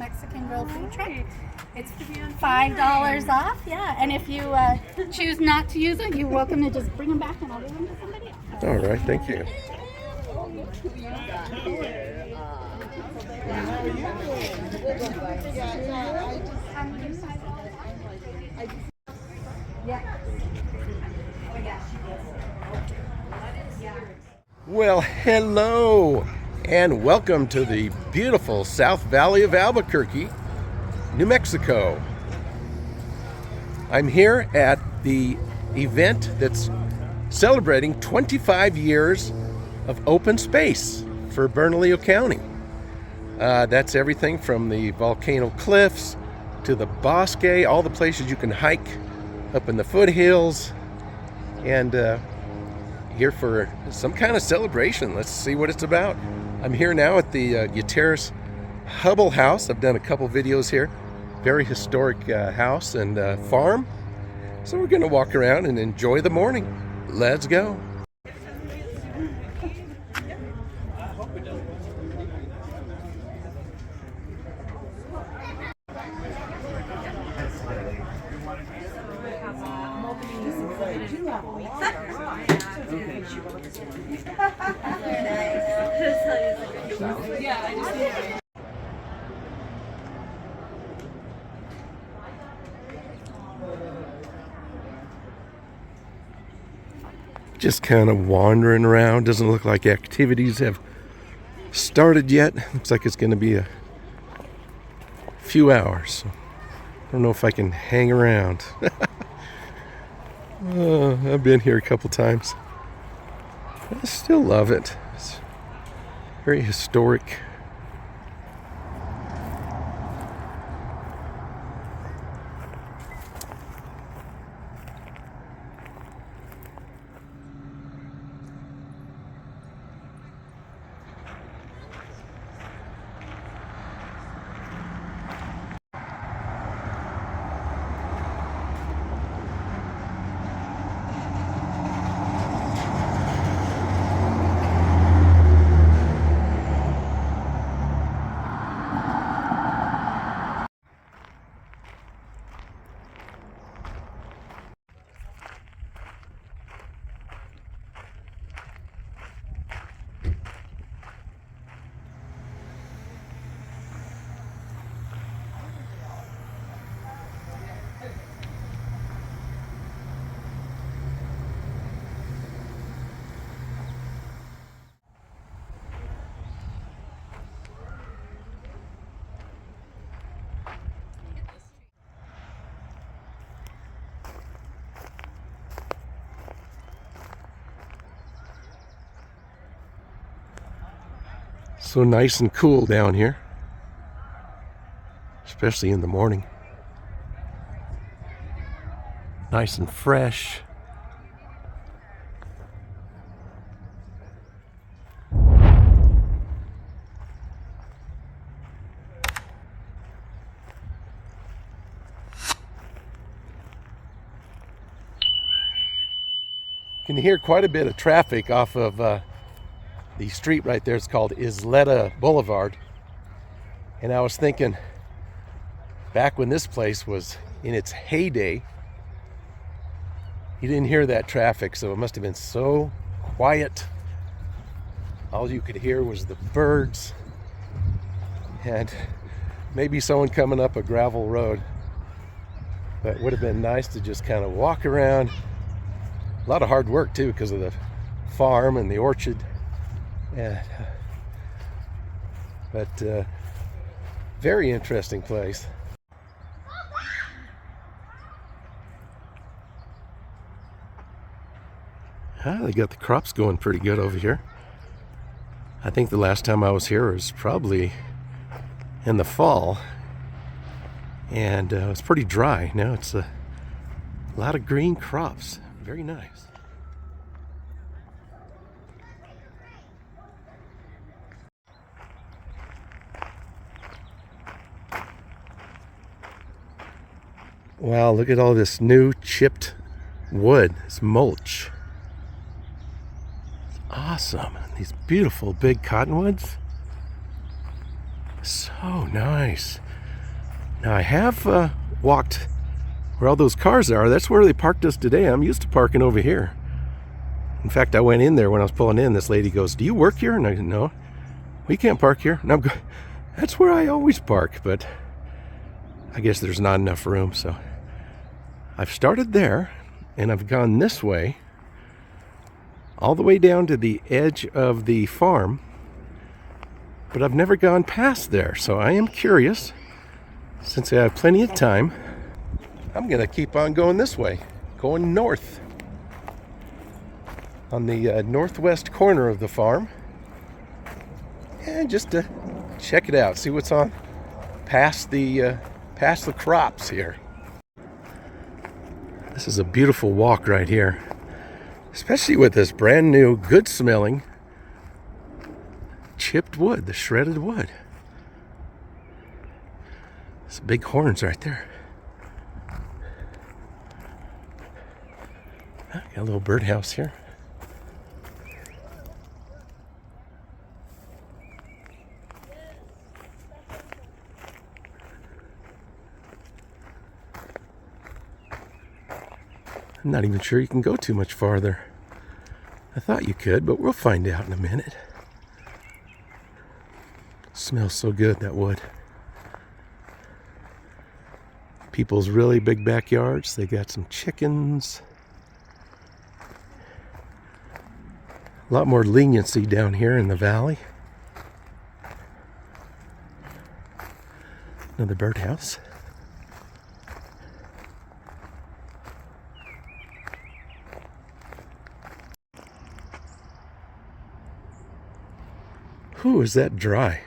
Mexican grill food truck. It's $5 off, yeah. And if you choose not to use it, you're welcome to just bring them back and I'll give them to somebody else. All right, thank you. Well, hello and welcome to the beautiful South Valley of Albuquerque, New Mexico. I'm here at the event that's celebrating 25 years of open space for Bernalillo County. That's everything from the volcano cliffs to the bosque, all the places you can hike up in the foothills, and here for some kind of celebration. Let's see what it's about. I'm here now at the Gutierrez Hubble House. I've done a couple videos here. Very historic house and farm. So we're going to walk around and enjoy the morning. Let's go. Just kind of wandering around. Doesn't look like activities have started yet. Looks like it's going to be a few hours. So I don't know if I can hang around. I've been here a couple times. I still love it. It's very historic. So nice and cool down here, especially in the morning. Nice and fresh. You can hear quite a bit of traffic off of the street right there. Is called Isleta Blvd. And I was thinking, back when this place was in its heyday, you didn't hear that traffic, so it must have been so quiet. All you could hear was the birds and maybe someone coming up a gravel road. But it would have been nice to just kind of walk around. A lot of hard work too, because of the farm and the orchard. Yeah, but very interesting place. They got the crops going pretty good over here. I think the last time I was here was probably in the fall, and it's pretty dry. Now it's a lot of green crops. Very nice. Wow, look at all this new chipped wood. It's mulch. It's awesome. These beautiful big cottonwoods. So nice. Now I have walked where all those cars are. That's where they parked us today. I'm used to parking over here. In fact, I went in there when I was pulling in. This lady goes, "Do you work here?" And I said, "No, we can't park here." And I'm going, "That's where I always park." But I guess there's not enough room. So I've started there and I've gone this way all the way down to the edge of the farm. But I've never gone past there. So I am curious. Since I have plenty of time, I'm going to keep on going this way, going north. On the northwest corner of the farm. And just to check it out, see what's on past the crops here. This is a beautiful walk right here. Especially with this brand new, good smelling chipped wood, the shredded wood. There's big horns right there. Got a little birdhouse here. I'm not even sure you can go too much farther. I thought you could, but we'll find out in a minute. Smells so good, that wood. People's really big backyards. They got some chickens. A lot more leniency down here in the valley. Another birdhouse. Whew, is that dry?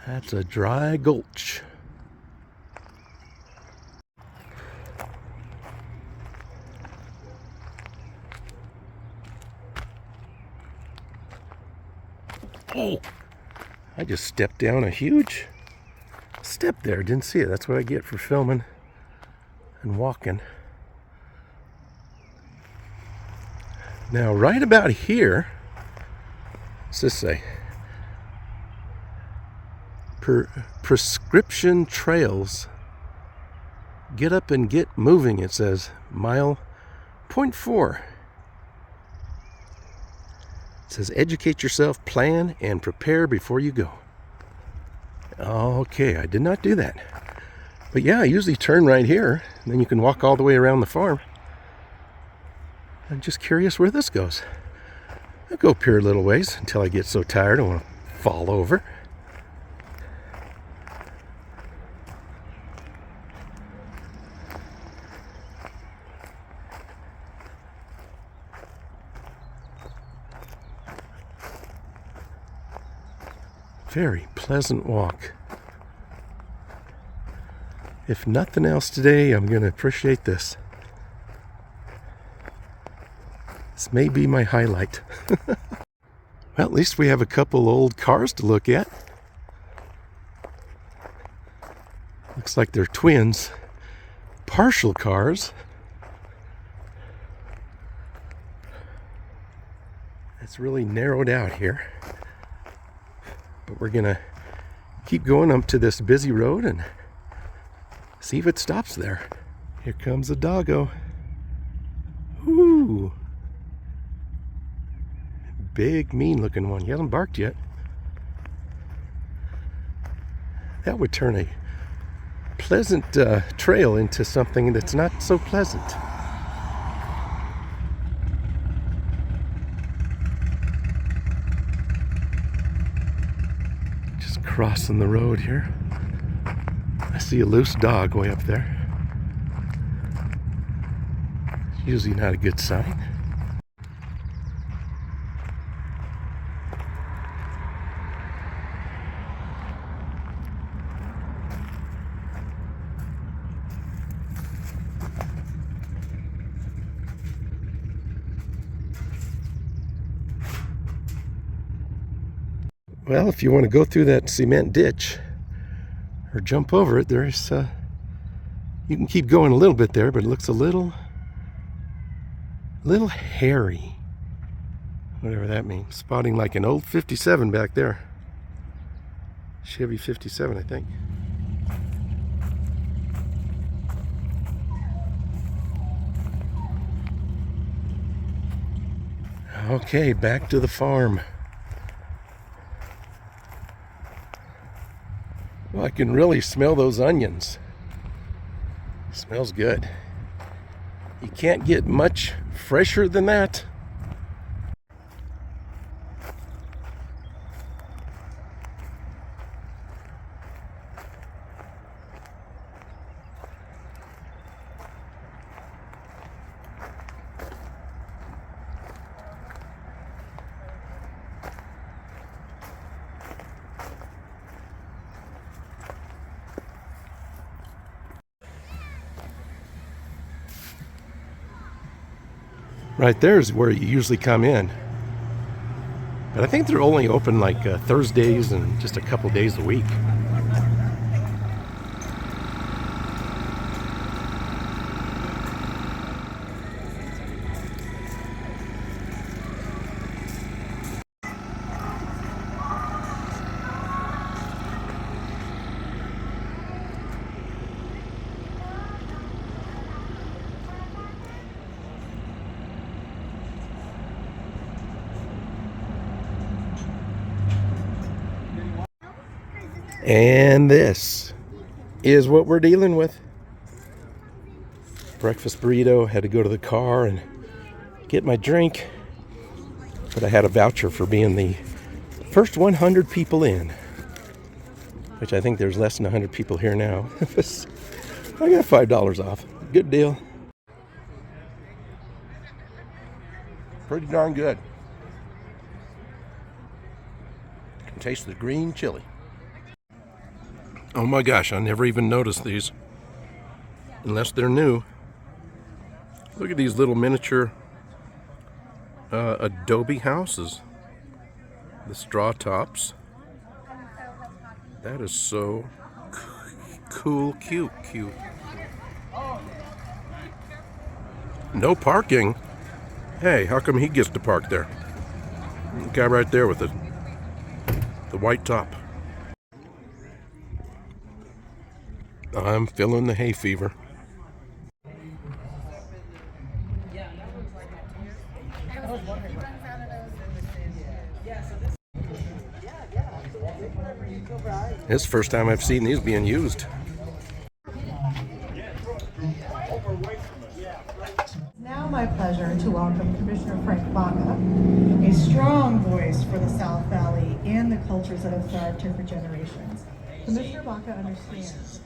That's a dry gulch. Oh, I just stepped down a huge step there. Didn't see it. That's what I get for filming and walking. Now, right about here, what's this say? Prescription trails. Get up and get moving, it says. Mile 0.4. It says educate yourself, plan, and prepare before you go. Okay, I did not do that. But yeah, I usually turn right here, and then you can walk all the way around the farm. I'm just curious where this goes. I'll go up here a little ways until I get so tired I want to fall over. Very pleasant walk. If nothing else today, I'm going to appreciate this. This may be my highlight. Well, at least we have a couple old cars to look at. Looks like they're twins. Partial cars. It's really narrowed out here. But we're gonna keep going up to this busy road and see if it stops there. Here comes a doggo. Ooh. Big, mean looking one. He hasn't barked yet. That would turn a pleasant trail into something that's not so pleasant. Just crossing the road here. I see a loose dog way up there. Usually not a good sign. Well, if you want to go through that cement ditch or jump over it, there's you can keep going a little bit there, but it looks a little hairy. Whatever that means. Spotting like an old 57 back there. Chevy 57, I think. Okay, back to the farm. Well, I can really smell those onions. Smells good. You can't get much fresher than that. Right there is where you usually come in. But I think they're only open like Thursdays and just a couple days a week. And this is what we're dealing with. Breakfast burrito. Had to go to the car and get my drink. But I had a voucher for being the first 100 people in. Which I think there's less than 100 people here now. I got $5 off. Good deal. Pretty darn good. Can taste the green chili. Oh my gosh, I never even noticed these. Unless they're new. Look at these little miniature adobe houses. The straw tops. That is so cool, cute. No parking. Hey, how come he gets to park there? The guy right there with the white top. I'm feeling the hay fever. This is the first time I've seen these being used. Now my pleasure to welcome Commissioner Frank Baca, a strong voice for the South Valley and the cultures that have thrived here for generations. Commissioner Baca understands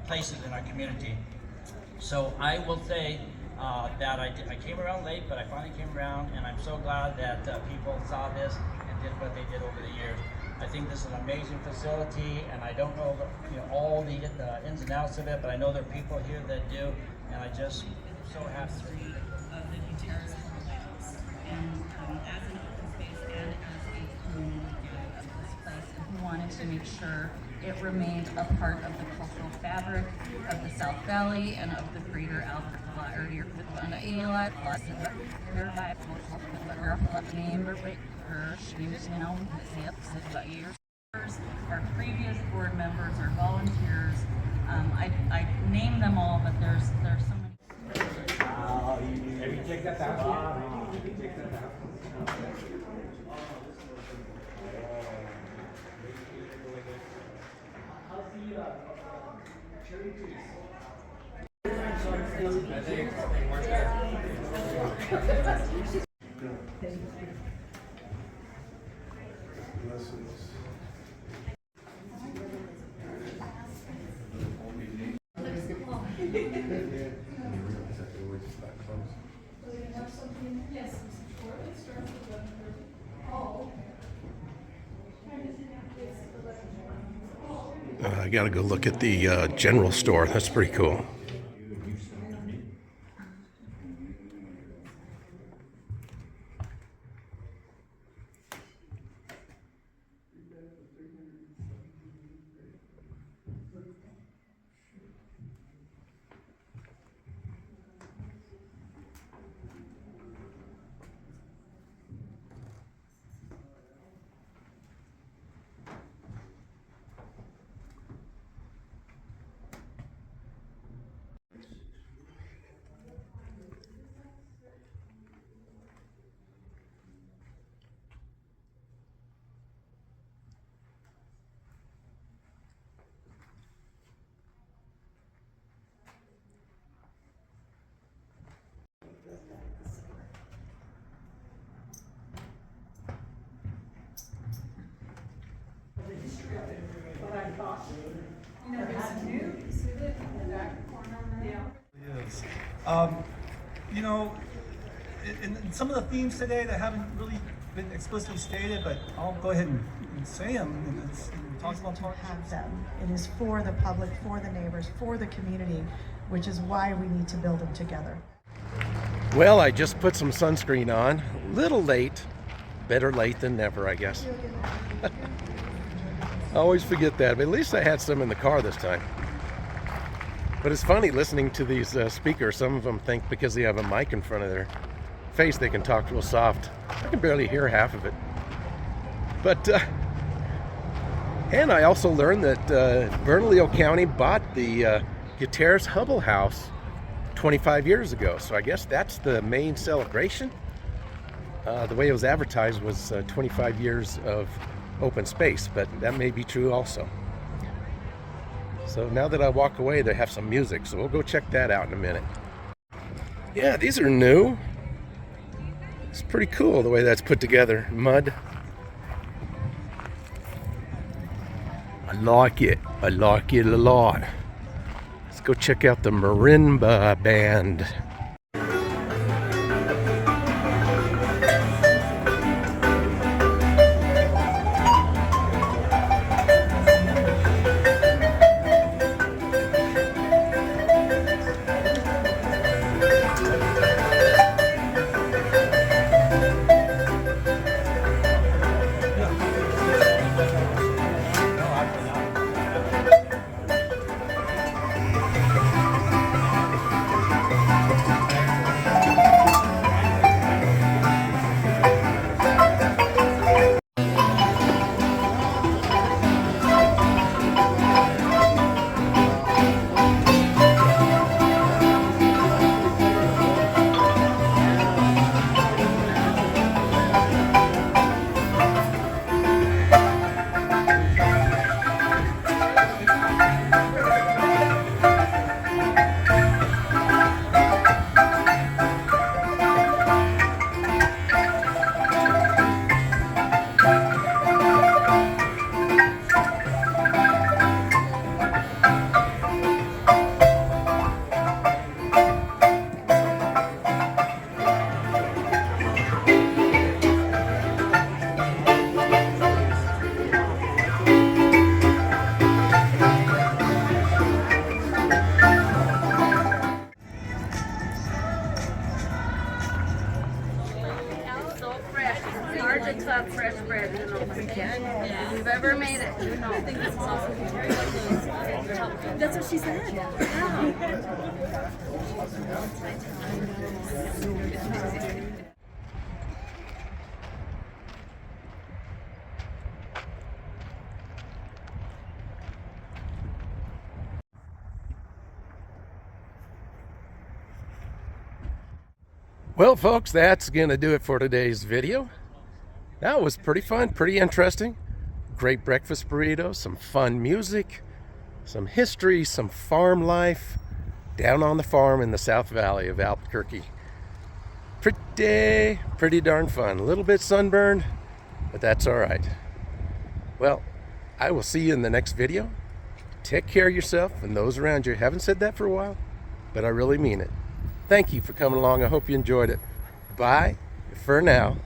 places in our community. So I will say that I came around late, but I finally came around, and I'm so glad that people saw this and did what they did over the years. I think this is an amazing facility, and I don't know, all the ins and outs of it, but I know there are people here that do, and I just so happy. Of the Gutierrez Hubble House, and as an open space and as a community of this place, and we wanted to make sure it remained a part of the cultural fabric of the South Valley and of the greater Albuquerque area. Our previous board members, our volunteers, I named them all, but there's so many. Maybe take that down. I gotta go look at the general store. That's pretty cool. Is. You know, in some of the themes today that haven't really been explicitly stated, but I'll go ahead and say them and talk about Have them. It is for the public, for the neighbors, for the community, which is why we need to build them together. Well, I just put some sunscreen on. A little late. Better late than never, I guess. I always forget that, but at least I had some in the car this time. But it's funny listening to these speakers. Some of them think because they have a mic in front of their face, they can talk real soft. I can barely hear half of it. But, and I also learned that Bernalillo County bought the Gutierrez Hubble House 25 years ago. So I guess that's the main celebration. The way it was advertised was 25 years of open space, but that may be true also. So now that I walk away, they have some music, so we'll go check that out in a minute. Yeah, these are new. It's pretty cool the way that's put together. Mud. I like it. I like it a lot. Let's go check out the marimba band. Fresh bread, you know, if you've ever made it, you know. That's what she said. Well, folks, that's going to do it for today's video. That was pretty fun, pretty interesting. Great breakfast burritos, some fun music, some history, some farm life down on the farm in the South Valley of Albuquerque. Pretty darn fun. A little bit sunburned, but that's all right. Well, I will see you in the next video. Take care of yourself and those around you. I haven't said that for a while, but I really mean it. Thank you for coming along. I hope you enjoyed it. Bye for now.